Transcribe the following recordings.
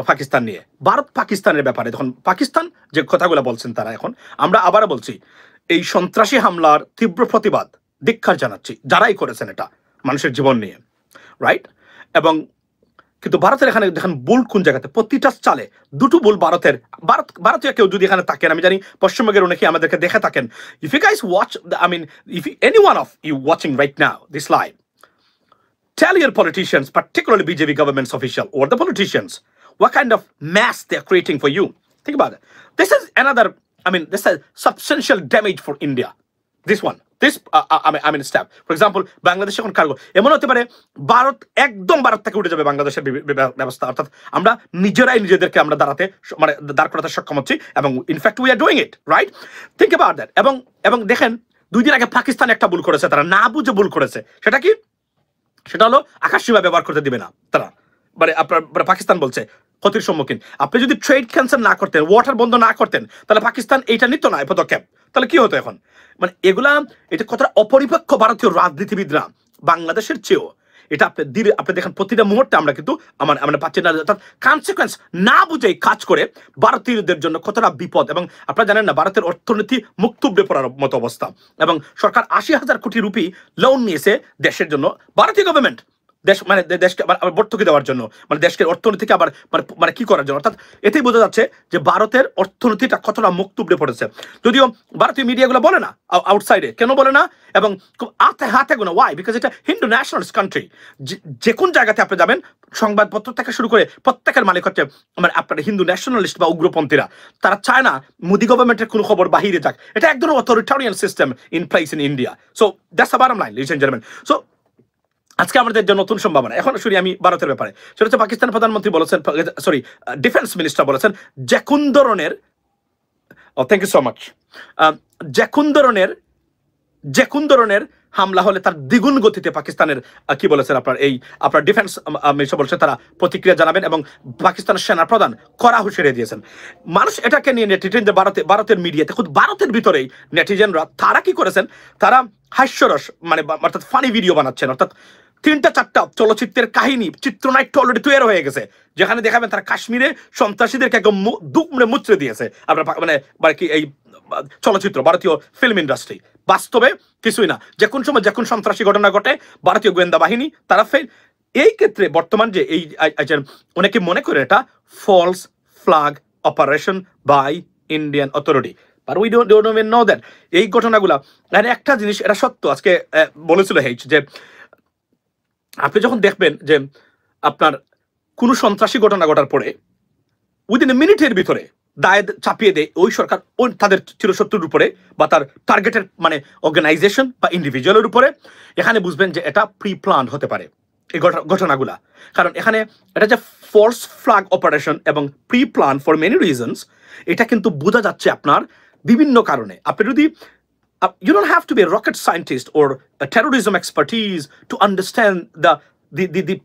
পাকিস্তান নিয়ে, ভারত পাকিস্তানের ব্যাপারে যখন পাকিস্তান যে কথাগুলো বলছেন তারা, এখন আমরা আবারও বলছি এই সন্ত্রাসী হামলার তীব্র প্রতিবাদ ধিক্কার জানাচ্ছি যারাই করেছেন এটা মানুষের জীবন নিয়ে, রাইট? এবং কিন্তু ভারতের এখানে দেখেন ভুল কোন জায়গাতে, প্রতিটা চালে দুটো ভুল ভারতীয় কেউ যদি এখানে থাকেন, আমি জানি পশ্চিমবঙ্গের অনেকে আমাদেরকে দেখে থাকেন, if you guys watch, I mean if anyone of you watching right now this live, tell your politicians, particularly BJP government's official or the politicians, what kind of mess they're creating for you. Think about it. This is another, this is substantial damage for India. This step. For example, Bangladesh এখন cargo এমন হতে পারে ভারত থেকে উঠে যাবে বাংলাদেশের ব্যবস্থা, অর্থাৎ আমরা নিজেরাই নিজেদেরকে আমরা দাঁড় করাতে সক্ষম হচ্ছি, এবং in fact we are doing it, right? Think about that. এবং দেখেন 2 দিন আগে পাকিস্তান একটা ভুল করেছে, তারা না বুঝে ভুল করেছে। সেটা হলো আকাশসীমা ব্যবহার করতে দিবে না তারা, আপনার পাকিস্তান বলছে ক্ষতির সম্মুখীন। আপনি যদি ট্রেড ক্যান্সেল না করতেন, ওয়াটার বন্ধ না করতেন, তাহলে পাকিস্তান এইটা নিত না এই পদক্ষেপ, তাহলে কি হতো এখন? এটা কতটা অপরিপক্ষ ভারতীয় রাজনীতিবিদরা বাংলাদেশের চেয়েও, এটা আপনি দেখেন প্রতিটা মুহূর্তে আমরা কিন্তু আমরা পাচ্ছি না, অর্থাৎ কনসিকুয়েন্স না বুঝেই কাজ করে ভারতীয়দের জন্য কতটা বিপদ। এবং আপনারা জানেন না, ভারতের অর্থনীতি মুখ থুবড়ে পড়ার মতো অবস্থা, এবং সরকার 80,000 কোটি রুপি লোন নিয়েছে দেশের জন্য, ভারতীয় গভর্নমেন্ট দেশকে ভর্তুকি দেওয়ার জন্য, দেশকে অর্থনীতিকে আবার কি করার জন্য। অর্থাৎ এতেই বোঝা যাচ্ছে যে ভারতের অর্থনীতিটা কতটা মুখ থুবড়ে পড়েছে। যদিও ভারতীয় মিডিয়াগুলো বলে না, আউটসাইডে কেন বলে না, এবং খুব হাতে গোনা, ওয়াই? বিকজ এটা হিন্দু ন্যাশনালিস্ট কান্ট্রি। যে কোন জায়গাতে আপনি যাবেন, সংবাদপত্র থেকে শুরু করে প্রত্যেকের মালিক হচ্ছে আপনার হিন্দু ন্যাশনালিস্ট বা উগ্রপন্থীরা। তারা চায় না মোদি গভর্নমেন্টের কোনো খবর বাহিরে যাক। এটা এক ধরনের authoritarian system in place in India. So that's the bottom line, ladies and gentleman. সো আজকে আমাদের যে নতুন সম্ভাবনা, এখন শুনি আমি ভারতের ব্যাপারে, সেটা হচ্ছে পাকিস্তান প্রধানমন্ত্রী বলেছেন, ডিফেন্স মিনিস্টার বলেছেন, যে কোন ধরনের থ্যাংক ইউ সো মাচ, যে কোন ধরনের হামলা হলে তার দ্বিগুণ গতিতে পাকিস্তানের কি বলেছেন আপনার ডিফেন্স মিনিস্টার বলেছেন তারা প্রতিক্রিয়া জানাবেন, এবং পাকিস্তানের সেনা প্রধান কড়া হুঁশিয়ারি দিয়েছেন। মানুষ এটাকে নিয়ে নেটিজেন, যে ভারতের মিডিয়াতে, খুব ভারতের ভিতরেই নেটিজেনরা তারা কি করেছেন, তারা হাস্যরস অর্থাৎ ফানি ভিডিও বানাচ্ছেন, অর্থাৎ 3-4টা চলচ্চিত্রের কাহিনী চিত্রনাট্য অলরেডি তৈরি হয়ে গেছে, যেখানে দেখাবেন তারা কাশ্মীরে সন্ত্রাসীদেরকে একদম মুচড়ে দিয়েছে। আপনার কি এই চলচ্চিত্র, ভারতীয় ফিল্ম ইন্ডাস্ট্রি, বাস্তবে কিছুই না। যে কোন সময় যে কোন সন্ত্রাসী ঘটনা ঘটে, ভারতীয় গোয়েন্দা বাহিনী তারা এই ক্ষেত্রে বর্তমান যে এই অনেকে মনে করে এটা false flag operation by Indian authority, but we don't even know that এই ঘটনাগুলা, একটা জিনিস এটা সত্য, আজকে বলেছিল হেইচ, যে আপনি যখন দেখবেন যে আপনার কোনো সন্ত্রাসী ঘটনা ঘটার পরে উইদিন এ মিনিটের ভিতরে দায় চাপিয়ে দেয় ওই সরকার তাদের চিরশত্রুর উপরে, বা তার টার্গেটের অর্গানাইজেশন বা ইন্ডিভিজুয়ালের উপরে, এখানে বুঝবেন যে এটা প্রি প্ল্যান হতে পারে এই ঘটনাগুলা। কারণ এখানে এটা যে ফোর্স ফ্ল্যাগ অপারেশন এবং pre plan for many reasons, এটা কিন্তু বোঝা যাচ্ছে আপনার বিভিন্ন কারণে। আপনি যদি you don't have to be a rocket scientist or a terrorism expertise to understand the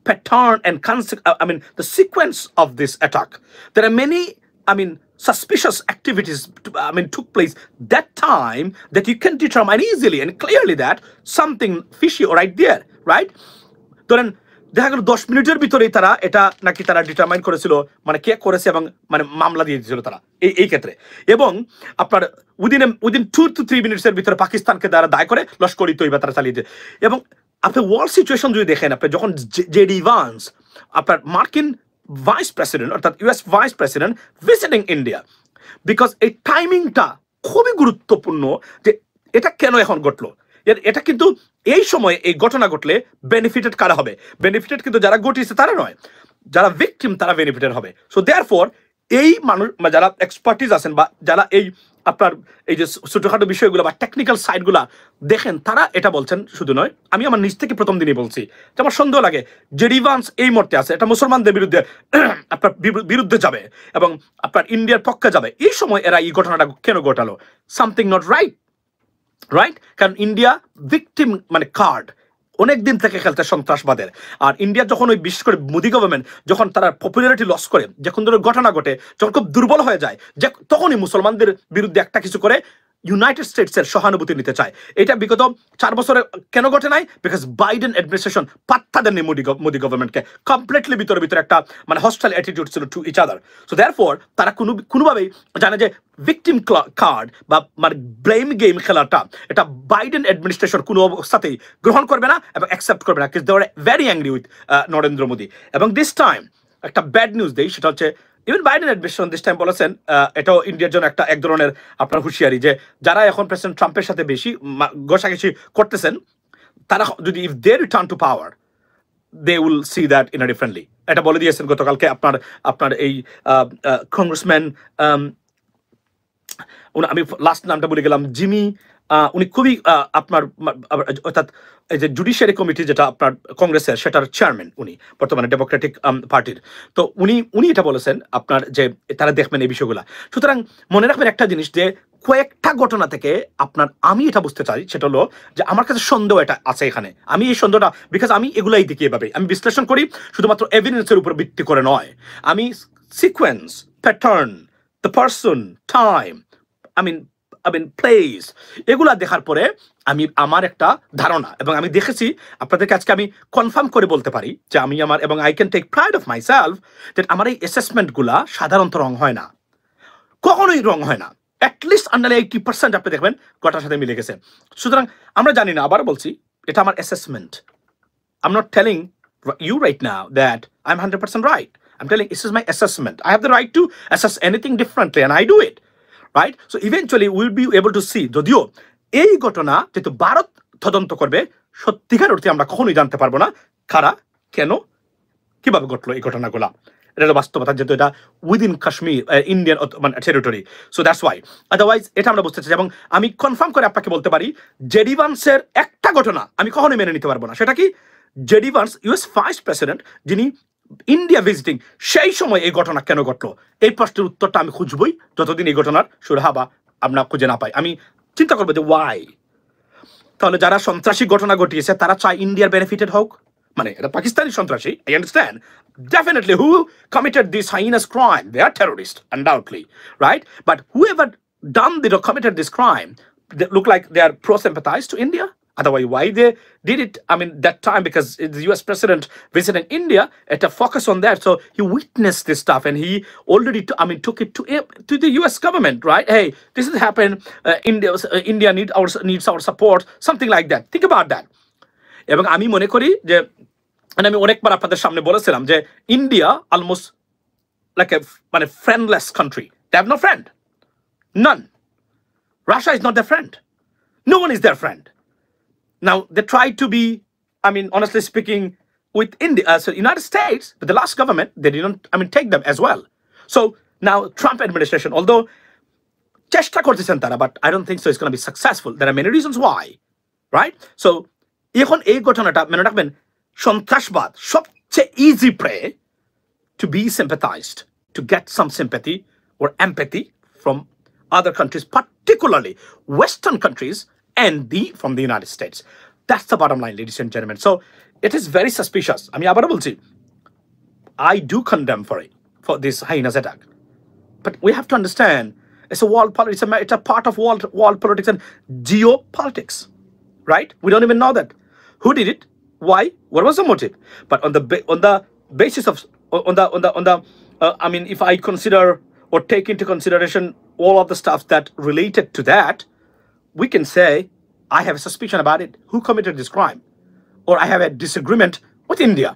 pattern and the sequence of this attack. There are many suspicious activities took place that time that you can determine easily and clearly that something fishy right there, right? ধরেন দেখা গেল 10 মিনিটের ভিতরেই তারা এটা নাকি তারা determine করেছিল, কে করেছে, এবং মামলা দিয়ে দিয়েছিল তারা এই ক্ষেত্রে। এবং আপনার উইদিন 2 to 3 মিনিটসের ভিতরে পাকিস্তানকে দ্বারা দায় করে লস্করি তৈবা তারা চালিয়ে দেয়। এবং আপনি ওয়ার্ল্ড সিচুয়েশন যদি দেখেন, আপনি যখন জেডি ভান্স, আপনার মার্কিন ভাইস প্রেসিডেন্ট, অর্থাৎ US vice president visiting India, because এই টাইমিংটা খুবই গুরুত্বপূর্ণ, যে এটা কেন এখন ঘটলো। এটা কিন্তু এই সময় এই ঘটনা ঘটলে বেনিফিটেড কারা হবে? বেনিফিটেড কিন্তু যারা ঘটিয়েছে তারা নয়, যারা ভিকটিম তারা বেনিফিটেড হবে। সো দেয়ারফর এই মানুষ যারা এক্সপার্টিস আছেন, বা যারা এই আপনার এই যে ছোটখাটো বিষয়গুলো বা টেকনিক্যাল সাইডগুলা দেখেন, তারা এটা বলছেন শুধু নয়, আমি আমার নিজ থেকে প্রথম দিনই বলছি যে আমার সন্দেহ লাগে যে রিভান্স এই মুহূর্তে আছে, এটা মুসলমানদের বিরুদ্ধে আপনার বিরুদ্ধে যাবে এবং আপনার ইন্ডিয়ার পক্ষে যাবে। এই সময় এরা এই ঘটনাটা কেন ঘটালো? Something not right. কারণ ইন্ডিয়া ভিকটিম কার্ড অনেক দিন থেকে খেলতে সন্ত্রাসবাদের। আর ইন্ডিয়া যখন ওই বিশেষ করে মোদি গভর্নমেন্ট যখন তারা পপুলারিটি লস করে, যখন ধরনের ঘটনা ঘটে, যখন খুব দুর্বল হয়ে যায়, যে তখনই মুসলমানদের বিরুদ্ধে একটা কিছু করে ইউনাইটেড স্টেটসের সহানুভূতি নিতে চায়। এটা বিগত 4 বছরে কেন ঘটে নাই? বিকজ বাইডেন অ্যাডমিনিস্ট্রেশন পাত্তা দেননি মোদি গভর্নমেন্টকে, কমপ্লিটলি ভিতরে একটা মানে হস্টাইল অ্যাটিটিউড ছিল to each other. So therefore তারা কোনোভাবেই জানে যে ভিকটিম কার্ড বা মানে ব্লেম গেম খেলাটা এটা বাইডেন অ্যাডমিনিস্ট্রেশন কোনো অবস্থাতেই গ্রহণ করবে না এবং অ্যাকসেপ্ট করবে না, they are very angry with Narendra Modi. এবং দিস টাইম একটা ব্যাড নিউজ দেই, সেটা হচ্ছে even Biden administration this time বলেছেন, এটাও ইন্ডিয়ার জন্য এক ধরনের আপনার হুঁশিয়ারি, যে যারা এখন প্রেসিডেন্ট ট্রাম্পের সাথে বেশি ঘষাঘষি করতেছেন, তারা যদি if they return to power they will see that in a differently. এটা বলে দিয়েছেন গতকালকে আপনার এই কংগ্রেসম্যান, আমি লাস্ট নামটা বলে গেলাম, জিমি, উনি খুবই আপনার অর্থাৎ এই যে জুডিশিয়ারি কমিটি যেটা আপনার কংগ্রেসের, সেটার চেয়ারম্যান উনি বর্তমানে ডেমোক্রেটিক পার্টির। তো উনি এটা বলেছেন আপনার যে তারা দেখবেন এই বিষয়গুলা। সুতরাং মনে রাখবেন একটা জিনিস, যে কয়েকটা ঘটনা থেকে আপনার আমি এটা বুঝতে চাই, সেটা হলো যে আমার কাছে সন্দেহ এটা আছে এখানে। আমি এই সন্দেহটা বিকজ আমি এগুলাই দেখি, এভাবে আমি বিশ্লেষণ করি, শুধুমাত্র এভিডেন্সের উপর ভিত্তি করে নয়। আমি sequence, pattern, the person, time, I mean place, এগুলা দেখার পরে আমার একটা ধারণা, এবং আমি দেখেছি আপনাদেরকে আজকে আমি কনফার্ম করে বলতে পারি যে আমি এবং I can take pride of myself যে আমার এই অ্যাসেসমেন্টগুলা সাধারণত রং হয় না, কখনোই রং হয় না। অ্যাটলিস্ট আন্ডার 80% আপনি দেখবেন গোটার সাথে মিলে গেছে। সুতরাং আমরা জানি না, আবার বলছি, এটা আমার assessment. I am not telling you right now that I'm 100% right. I'm telling this is my assessment. I have the right to assess anything differently and I do it. Right? So eventually we'll be able to see, যদিও এই ঘটনা যেহেতু ভারত তদন্ত করবে, সত্যিকার অর্থে আমরা কখনোই জানতে পারবো না কারা, কেন, কিভাবে ঘটলো এই ঘটনাগুলা। এটা বাস্তবতা, যেহেতু এটা উইদিন কাশ্মীর ইন্ডিয়ান মানে territory. So that's why, otherwise এটা আমরা বুঝতে চাই। এবং আমি কনফার্ম করে আপনাকে বলতে পারি, জেডি ভান্সের একটা ঘটনা আমি কখনোই মেনে নিতে পারবো না। সেটা কি? JD Vance US vice president, যিনি ইন্ডিয়া ভিজিটিং, সেই সময় এই ঘটনা কেন ঘটলো, এই প্রশ্নের উত্তরটা আমি খুঁজবই যতদিন এই ঘটনার সুরাহা বা আমরা খুঁজে না পাই। আমি চিন্তা করবো যে ওয়াই, তাহলে যারা সন্ত্রাসী ঘটনা ঘটিয়েছে তারা চায় ইন্ডিয়ার বেনিফিটেড হোক, মানে এটা পাকিস্তানি সন্ত্রাসী, I understand, definitely who committed this heinous crime, they are terrorists undoubtedly, right? But whoever committed this crime, they look like they are pro-sympathized to India. Otherwise, why they did it? I mean, that time, because the US president visiting India, at a focus on that. So he witnessed this stuff and he already, took it to the US government, right? Hey, this has happened. India needs our support, something like that. Think about that. এবং আমি মনে করি যে, আমি অনেকবার আপনাদের সামনে বলেছিলাম যে ইন্ডিয়া অলমোস্ট লাইক এ মানে friendless country, they have no friend, none. Russia is not their friend, no one is their friend. Now they try to be, honestly speaking, with India, so United States, but the last government, they didn't, take them as well. So now Trump administration, although cheshta kortechen tara, but I don't think so it's going to be successful. There are many reasons why, right? So এখন এই ঘটনাটা মনে রাখবেন, সন্ত্রাসবাদ সবচেয়ে easy prey to be sympathized, to get some sympathy or empathy from other countries, particularly Western countries, and from the United States. That's the bottom line, ladies and gentlemen. So it is very suspicious. আমি আবারও বলছি, I do condemn for this heinous attack. But we have to understand, it's a world politics, it's a part of world politics and geopolitics, right? We don't even know that. Who did it? Why? What was the motive? But on the basis of if I consider or take into consideration all of the stuff that related to that, we can say I have a suspicion about it. Who committed this crime? Or I have a disagreement with India,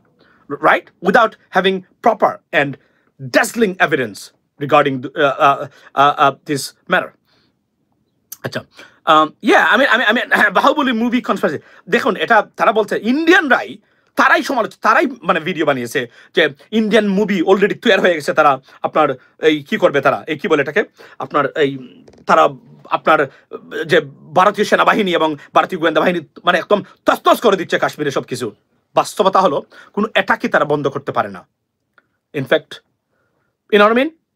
right? Without having proper and dazzling evidence regarding this matter. আচ্ছা, Baahubali movie conspiracy, দেখুন এটা তারা বলছে ইন্ডিয়ানরাই, তারাই মানে video বানিয়েছে যে Indian movie already তৈরি হয়ে গেছে, তারা আপনার এই কি করবে, তারা এই কি বলে এটাকে, আপনার এই তারা আপনার যে ভারতীয় সেনাবাহিনী এবং ভারতীয় গোয়েন্দা বাহিনী মানে একদম তছনছ করে দিচ্ছে কাশ্মীরে সবকিছু। বাস্তবতা হলো কোনো অ্যাটাকই তারা বন্ধ করতে পারে না, ইনফ্যাক্ট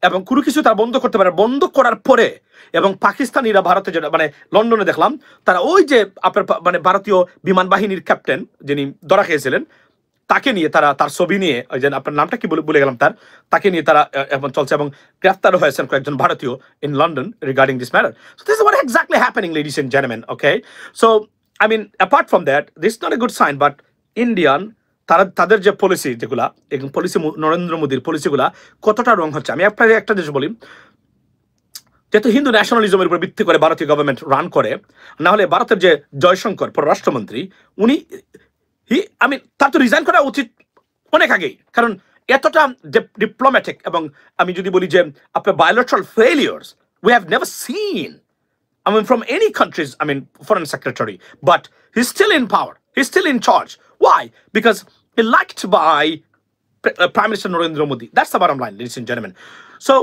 এবং কোনো কিছু তারা বন্ধ করতে পারে। বন্ধ করার পরে এবং পাকিস্তানিরা ভারতে যেটা মানে লন্ডনে দেখলাম, তারা ওই যে আপনার মানে ভারতীয় বিমান বাহিনীর ক্যাপ্টেন যিনি ধরা খেয়েছিলেন, তাকে নিয়ে তারা তার ছবি নিয়ে ওই যে আপনার নামটা কি বলে গেলাম তাকে নিয়ে তারা এখন চলছে এবং গ্রেফতারও হয়েছেন কয়েকজন ভারতীয় in London regarding this matter so this is what exactly happening ladies and gentleman okay so I mean apart from that this not a good sign but Indian তাদের যে পলিসি যেগুলা এবং পলিসি নরেন্দ্র মোদীর পলিসিগুলা কতটা রং হচ্ছে আমি আপনাকে একটা জিনিস বলি যেহেতু হিন্দু ন্যাশনালিজমের উপর ভিত্তি করে ভারতীয় গভর্নমেন্ট রান করে না হলে ভারতের যে জয়শঙ্কর পররাষ্ট্রমন্ত্রী উনি তার তো রিজাইন করা উচিত অনেক আগেই কারণ এতটা ডিপ্লোম্যাটিক এবং আমি যদি বলি যে আপনার বায়োলেট্রাল failures we have never seen I mean, from any countries, I mean, foreign secretary, but he's still in power. He's still in charge. Why? Because elected by Prime Minister Narendra Modi. That's the bottom line, ladies and gentlemen. So,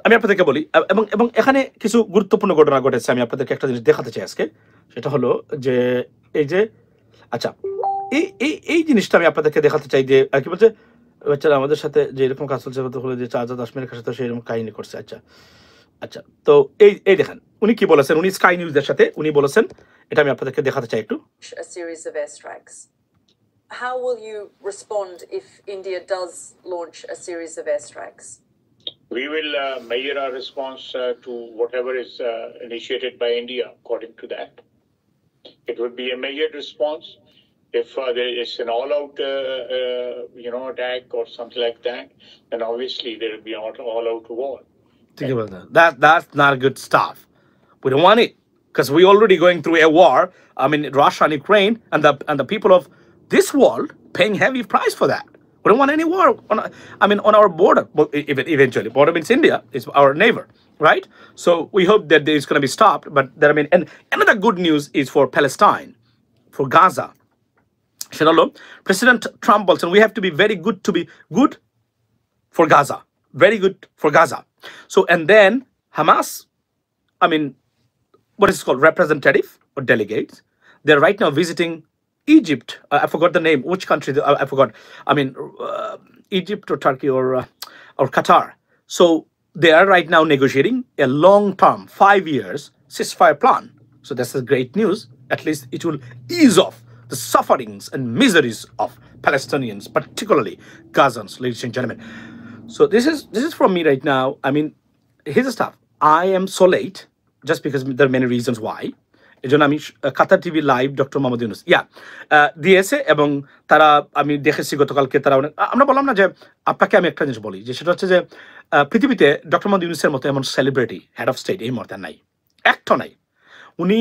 আমি আপনাদেরকে বলি এবং এখানে কিছু গুরুত্বপূর্ণ ঘটনা ঘটেছে আমি আপনাদেরকে একটা জিনিস দেখাতে চাই আজকে সেটা হলো যে এই যে আচ্ছা এই জিনিসটা আমি আপনাদেরকে দেখাতে চাই যে কি বলছে বাচ্চারা আমাদের সাথে যে এরকম কাজ চলছে হলো যে চার্জার আজমের সাথে সেরকম কাহিনী করছে আচ্ছা তো এই দেখেন উনি কি বলেছেন উনি স্কাই নিউজের সাথে উনি বলেছেন এটা আমি আপনাদেরকে দেখাতে চাই একটু a series of airstrikes. How will you respond if India does launch a series of airstrikes? We will measure our response to whatever is initiated by India according to that. It would be a measured response. If there is an all-out, attack or something like that, then obviously there will be an all-out war. Think about that. That's not good stuff. We don't want it because we're already going through a war. I mean, Russia and Ukraine, and the people of this world paying heavy price for that. We don't want any war on our border. Eventually, border means India is our neighbor, right? So we hope that it's going to be stopped. But and another good news is for Palestine, for Gaza. President Trump also, we have to be very good for Gaza. Very good for Gaza. So, and then Hamas, I mean, what is it called? Representative or delegates. They're right now visiting Egypt. I forgot the name. Which country? I forgot. I mean, Egypt or Turkey or Qatar. So they are right now negotiating a long-term, 5 years ceasefire plan. So that's a great news. At least it will ease off the sufferings and miseries of Palestinians, particularly Gazans, ladies and gentlemen. So this is from me right now. I mean, here's the stuff. I am so late just because there are many reasons why. এই জন্য আমি Qatar TV live doctor Muhammad Yunus দিয়েছে এবং তারা আমি দেখেছি গতকালকে তারা আমরা বললাম না যে আপনাকে আমি একটা জিনিস বলি যে সেটা হচ্ছে যে পৃথিবীতে ডক্টর মোহাম্মদ ইউনুসের মতো এমন সেলিব্রিটি হেড অফ স্টেট এই মুহূর্তে নাই একটা নাই উনি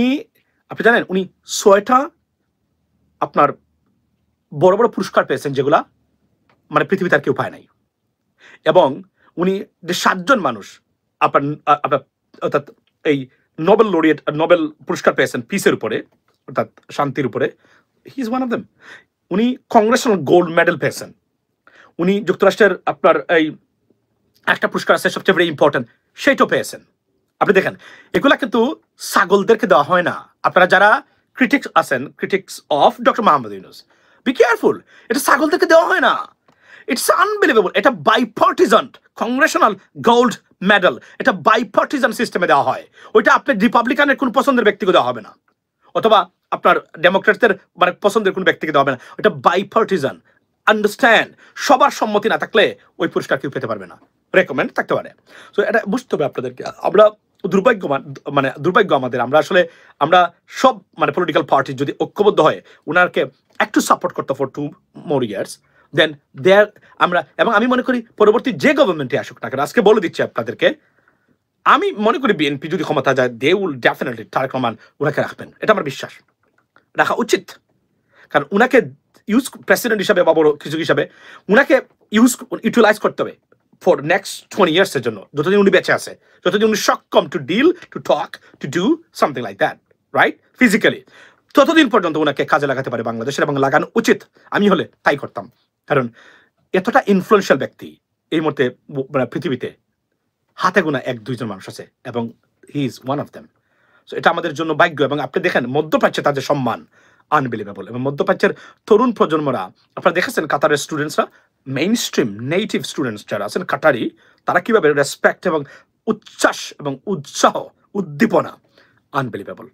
আপনি জানেন উনি 6টা আপনার বড় বড় পুরস্কার পেয়েছেন যেগুলা মানে পৃথিবীতে আর কেউ পায় নাই এবং উনি যে 7জন মানুষ আপনার অর্থাৎ এই নোবেল লরিয়েট নোবেল পুরস্কার পেয়েছেন পিসের উপরে অর্থাৎ শান্তির উপরে he is one of them উনি কংগ্রেশনাল গোল্ড মেডেল পেয়েছেন উনি যুক্তরাষ্ট্রের আপনার এই একটা পুরস্কার আছে সবচেয়ে ভেরি ইম্পর্টেন্ট সেইটাও পেয়েছেন আপনি দেখেন এগুলা কিন্তু ছাগলদেরকে দেওয়া হয় না আপনারা যারা ক্রিটিক্স আছেন critics of doctor Muhammad Yunus be careful এটা ছাগলদেরকে দেওয়া হয় না ইটস আনবিলিভেবল এটা বাইপার্টিজান কংগ্রেশনাল গোল্ড মেডেল এটা বাইপার্টিজান সিস্টেমে দেওয়া হয় ওইটা আপনার রিপাবলিকানের কোন পছন্দের ব্যক্তিকে দেওয়া হবে না অথবা আপনার ডেমোক্রেটদের মানে পছন্দের কোন ব্যক্তিকে দেওয়া হবে না ওইটা বাইপার্টিজান আন্ডারস্ট্যান্ড সবার সম্মতি না থাকলে ওই পুরস্কার কেউ পেতে পারবে না রেকমেন্ড থাকতে পারে সো এটা বুঝতে হবে আপনাদেরকে আমরা দুর্ভাগ্য আমাদের আমরা আসলে আমরা সব মানে পলিটিক্যাল পার্টি যদি ঐক্যবদ্ধ হয় ওনারকে একটু সাপোর্ট করতে ফর 2 more years দেন আমরা এবং আমি মনে করি পরবর্তী যে গভর্নমেন্টে আসুক না কেন আজকে বলে দিচ্ছি আপনাদেরকে আমি মনে করি বিএনপি যদি ক্ষমতা যায় they will definitely Tarek Rahman ওনাকে রাখবেন এটা আমার বিশ্বাস রাখা উচিত কারণ ওনাকে প্রেসিডেন্ট হিসাবে বা বড় কিছু হিসাবে ওনাকে ইউটিলাইজ করতে হবে ফর নেক্সট 20 years এর জন্য যতদিন উনি বেঁচে আছে যতদিন উনি সক্ষম to deal to talk to do something like that right physically ততদিন পর্যন্ত ওনাকে কাজে লাগাতে পারে বাংলাদেশের এবং লাগানো উচিত আমি হলে তাই করতাম কারণ এতটা ইনফ্লুয়েন্সিয়াল ব্যক্তি এই মুহূর্তে পৃথিবীতে হাতে গোনা 1-2 জন মানুষ আছে এবং he is one of them so এটা আমাদের জন্য ভাগ্য এবং আপনি দেখেন মধ্যপ্রাচ্যে তাদের সম্মান আনবিলিভেবল এবং মধ্যপ্রাচ্যের তরুণ প্রজন্মরা আপনারা দেখেছেন কাতারের স্টুডেন্টসরা মেইন স্ট্রিম নেটিভ স্টুডেন্টস যারা আছেন কাতারি তারা কিভাবে রেসপেক্ট এবং উচ্ছ্বাস এবং উৎসাহ উদ্দীপনা আনবিলিভেবল